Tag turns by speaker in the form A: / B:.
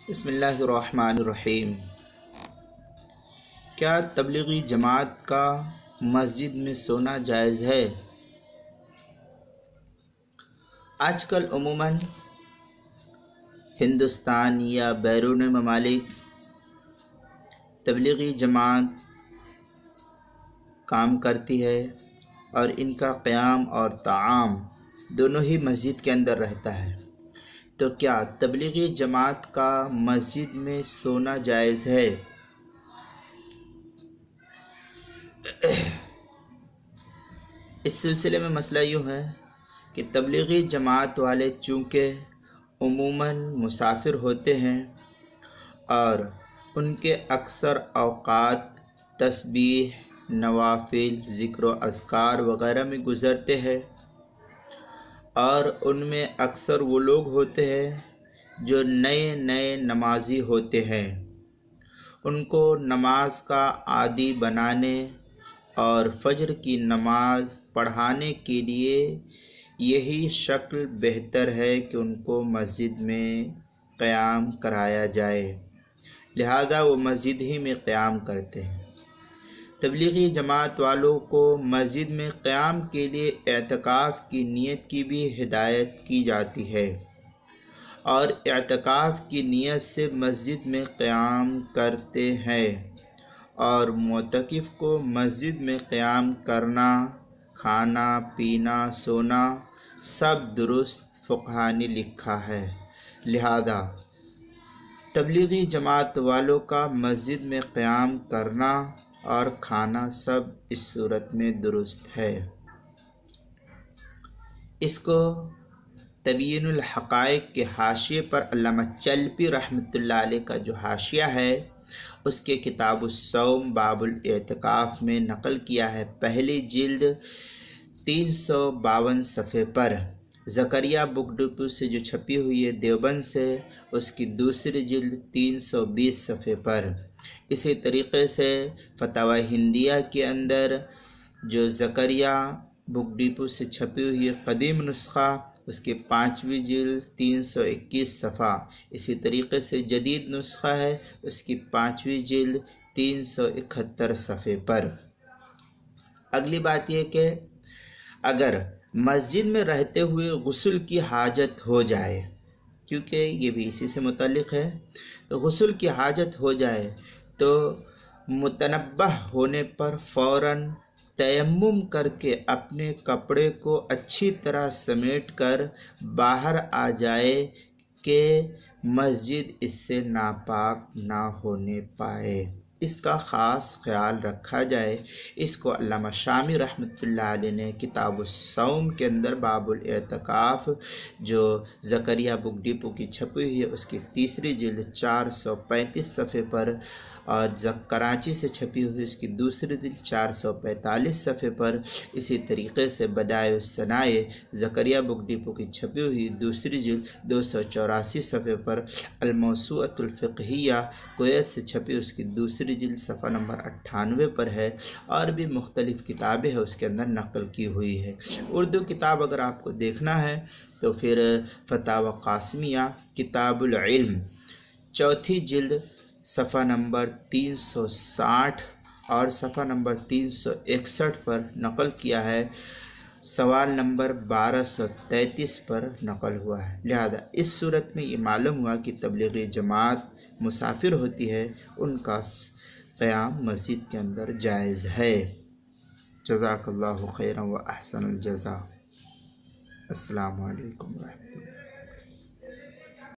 A: بسم اللہ الرحمن الرحیم۔ کیا تبلیغی جماعت کا مسجد میں سونا جائز ہے؟ آج کل عموماً ہندوستان یا بیرون ممالک تبلیغی جماعت کام کرتی ہے اور ان کا قیام اور طعام دونوں ہی مسجد کے اندر رہتا ہے، تو کیا تبلیغی جماعت کا مسجد میں سونا جائز ہے؟ اس سلسلے میں مسئلہ یوں ہے کہ تبلیغی جماعت والے چونکہ عموماً مسافر ہوتے ہیں اور ان کے اکثر اوقات تسبیح، نوافل، ذکر و اذکار وغیرہ میں گزرتے ہیں، اور ان میں اکثر وہ لوگ ہوتے ہیں جو نئے نمازی ہوتے ہیں۔ ان کو نماز کا عادی بنانے اور فجر کی نماز پڑھانے کے لیے یہی شکل بہتر ہے کہ ان کو مسجد میں قیام کرایا جائے، لہذا وہ مسجد ہی میں قیام کرتے ہیں۔ تبلیغی جماعت والوں کو مسجد میں قیام کے لیے اعتکاف کی نیت کی بھی ہدایت کی جاتی ہے، اور اعتکاف کی نیت سے مسجد میں قیام کرتے ہیں، اور معتکف کو مسجد میں قیام کرنا، کھانا پینا سونا سب درست فقہ نے لکھا ہے، لہذا تبلیغی جماعت والوں کا مسجد میں قیام کرنا اور کھانا سب اس صورت میں درست ہے۔ اس کو تبیین الحقائق کے حاشیے پر علامہ چلپی رحمۃ اللہ علیہ کا جو حاشیہ ہے، اس کے کتاب الصوم باب الاعتکاف میں نقل کیا ہے، پہلی جلد 352 صفحے پر۔ زکریا بک ڈپو سے جو چھپی ہوئی ہے دیوبند سے، اس کی دوسری جلد 320 صفحے پر۔ اسی طریقے سے فتاوی ہندیہ کے اندر جو زکریا بک ڈپو سے چھپی ہوئی ہے قدیم نسخہ، اس کی 5ویں جلد 321 صفحہ۔ اسی طریقے سے جدید نسخہ ہے، اس کی 5ویں جلد 371 صفحے پر۔ اگلی بات یہ کہ اگر مسجد میں رہتے ہوئے غسل کی حاجت ہو جائے، کیونکہ یہ بھی اسی سے متعلق ہے، غسل کی حاجت ہو جائے تو متنبہ ہونے پر فوراً تیمم کر کے اپنے کپڑے کو اچھی طرح سمیٹ کر باہر آ جائے کہ مسجد اس سے ناپاک نہ ہونے پائے، اس کا خاص خیال رکھا جائے۔ اس کو علامہ شامی رحمۃ اللہ علیہ نے کتاب الصوم کے اندر باب الاعتکاف جو زکریا بک ڈپو کی چھپی ہوئی ہے، اس کی تیسری جلد 435 صفحے پر، اور کراچی سے چھپی ہوئی اس کی دوسری جلد 445 صفحے پر، اسی طریقے سے بدائع الصنائع زکریا بک ڈپو کی چھپی ہوئی دوسری جلد 284 صفحے پر، الموسوعۃ الفقہیہ کویت سے چھپی اس کی دوسری جلد صفحہ نمبر 98 پر ہے، اور بھی مختلف کتابیں ہیں اس کے اندر نقل کی ہوئی ہے۔ اردو کتاب اگر آپ کو دیکھنا ہے تو پھر فتاوی قاسمیہ کتاب العلم 4تھی جلد صفحہ نمبر 360 اور صفحہ نمبر 361 پر نقل کیا ہے، سوال نمبر 1233 پر نقل ہوا ہے۔ لہذا اس صورت میں یہ معلوم ہوا کہ تبلیغی جماعت مسافر ہوتی ہے، ان کا قیام مسجد کے اندر جائز ہے۔ جزاک اللہ خیرا و احسن الجزاء۔ السلام علیکم ورحمۃ اللہ۔